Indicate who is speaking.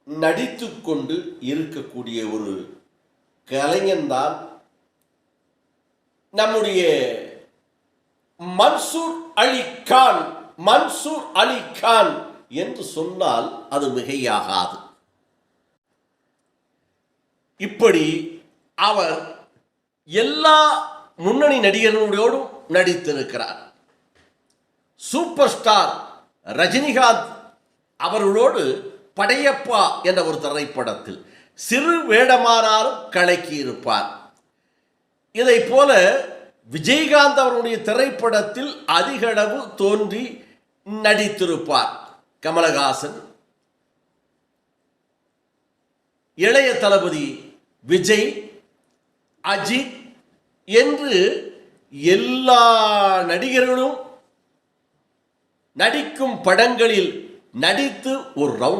Speaker 1: நடித்து கொண்டு இருக்கக்கூடிய ஒரு கலைஞன்தான் நம்முடைய மன்சூர் அலி கான். மன்சூர் அலி கான் என்று சொன்னால் அது மிகையாகாது. இப்படி அவர் எல்லா முன்னணி நடிகர்களோடும் நடித்திருக்கிறார். சூப்பர் ஸ்டார் ரஜினிகாந்த் அவர்களோடு படையப்பா என்ற ஒரு திரைப்படத்தில் சிறு வேடமானாலும் கலக்கி இருப்பார். இதை போல விஜயகாந்த் அவருடைய திரைப்படத்தில் அதிக அளவு தோன்றி நடித்திருப்பார். கமலஹாசன், இளைய தளபதி விஜய், அஜித் என்று எல்லா நடிகர்களும் நடிக்கும் படங்களில் நடித்து ஒரு ரவுண்ட்